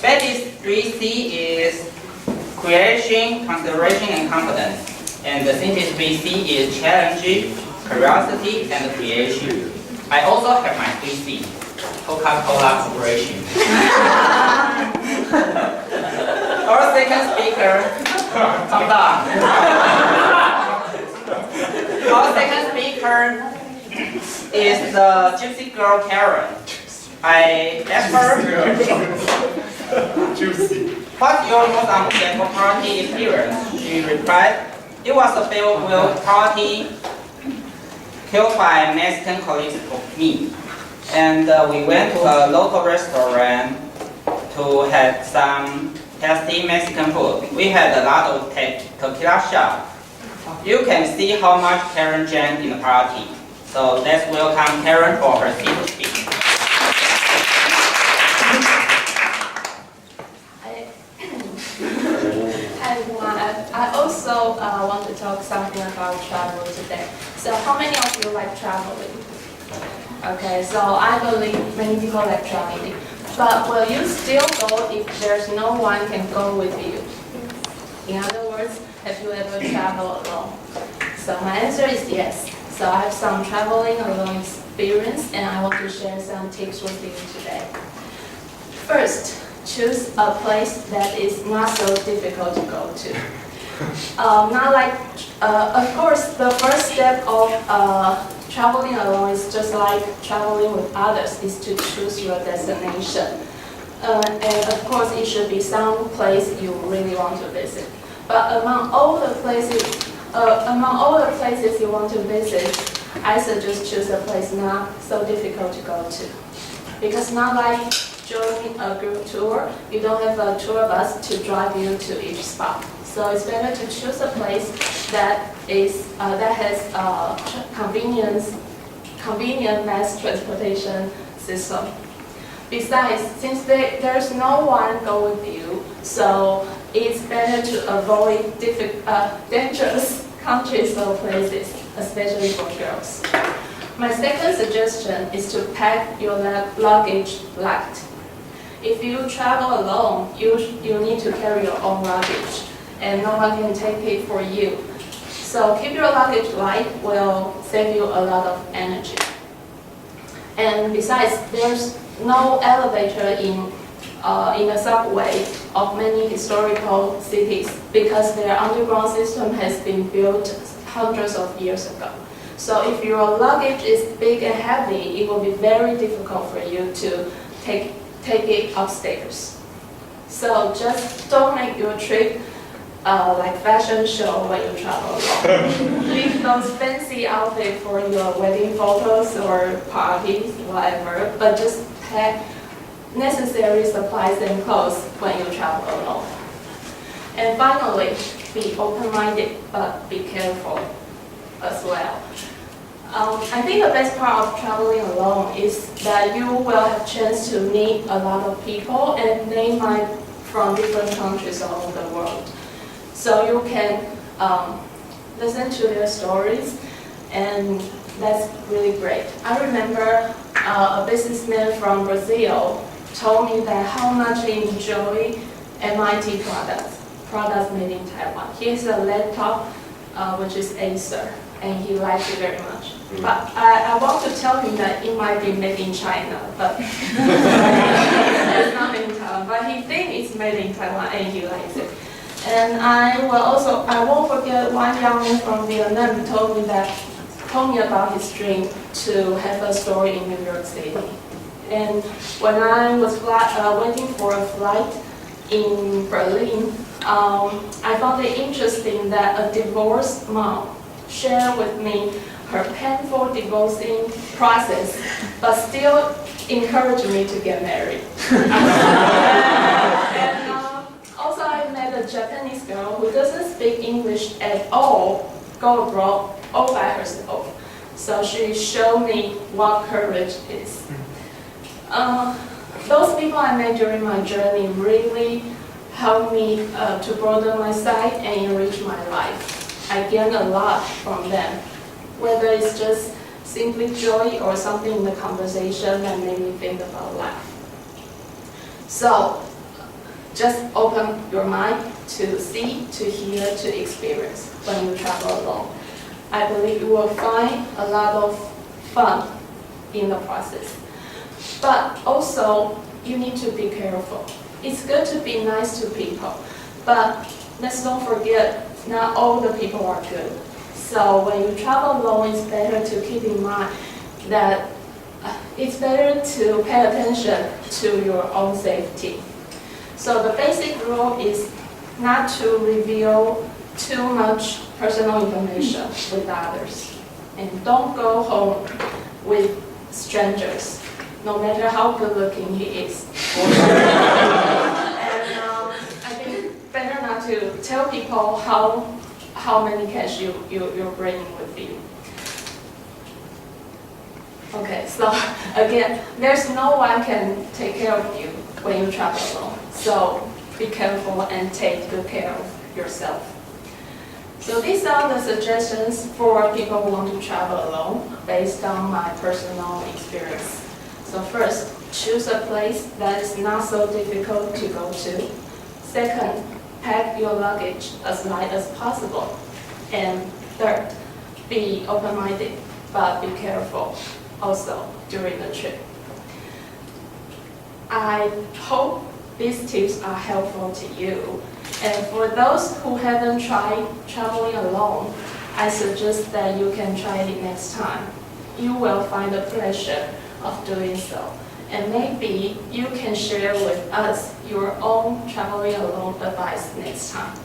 Betty's 3C is creation, consideration, and confidence. And the Cynthia's 3C is challenge, curiosity, and creation. I also have my 3C, Coca-Cola Corporation. Our second speaker, calm down. Our second speaker is the gypsy girl Karen. I asked her, what's your most unforgettable party experience? She replied, it was a farewell party killed by Mexican colleagues of me. And we went to a local restaurant to have some tasty Mexican food. We had a lot of tequila shots. You can see how much Karen drank in the party. So let's welcome Karen for her speech to speak. Hi everyone. I also want to talk something about travel today. So how many of you like traveling? Okay, so I believe many people like traveling. But will you still go if there's no one can go with you? In other words, have you ever traveled alone? So my answer is yes. So I have some traveling alone experience and I want to share some tips with you today. First, choose a place that is not so difficult to go to. Of course, the first step of traveling alone is just like traveling with others, is to choose your destination. And of course, it should be some place you really want to visit. But among all the places you want to visit, I suggest choose a place not so difficult to go to. Because not like joining a group tour, you don't have a tour bus to drive you to each spot. So it's better to choose a place that has convenient mass transportation system. Besides, since there's no one go with you, so it's better to avoid dangerous countries or places, especially for girls. My second suggestion is to pack your luggage light. If you travel alone, you need to carry your own luggage, and no one can take it for you. So keep your luggage light will save you a lot of energy. And besides, there's no elevator in the subway of many historical cities because their underground system has been built hundreds of years ago. So if your luggage is big and heavy, it will be very difficult for you to take it upstairs. So just don't make your trip like fashion show when you travel alone. Leave those fancy outfits for your wedding photos or parties, whatever, but just pack necessary supplies and clothes when you travel alone. And finally, be open-minded, but be careful as well. I think the best part of traveling alone is that you will have a chance to meet a lot of people, and they might from different countries all over the world. So you can listen to their stories, and that's really great. I remember a businessman from Brazil told me that how much he enjoyed MIT products made in Taiwan. He has a laptop, which is Acer, and he likes it very much. But I want to tell him that it might be made in China, but it's not made in Taiwan. But he thinks it's made in Taiwan, and he likes it. And I won't forget one young man from Vietnam who told me about his dream to have a store in New York City. And when I was waiting for a flight in Berlin, I found it interesting that a divorced mom shared with me her painful divorcing process, but still encouraged me to get married. And also I met a Japanese girl who doesn't speak English at all, go abroad all by herself. So she showed me what courage is. Those people I met during my journey really helped me to broaden my sight and enrich my life. I gained a lot from them, whether it's just simply joy or something in the conversation that made me think about life. So, just open your mind to see, to hear, to experience when you travel alone. I believe you will find a lot of fun in the process. But also, you need to be careful. It's good to be nice to people, but let's don't forget, not all the people are good. So when you travel alone, it's better to keep in mind that it's better to pay attention to your own safety. So the basic rule is not to reveal too much personal information with others. And don't go home with strangers, no matter how good looking he is. And I think better not to tell people how many cash you're bringing with you. Okay, so again, there's no one can take care of you when you travel alone. So be careful and take good care of yourself. So these are the suggestions for people who want to travel alone based on my personal experience. So first, choose a place that is not so difficult to go to. Second, pack your luggage as light as possible. And third, be open-minded, but be careful also during the trip. I hope these tips are helpful to you. And for those who haven't tried traveling alone, I suggest that you can try it next time. You will find the pleasure of doing so. And maybe you can share with us your own traveling alone advice next time.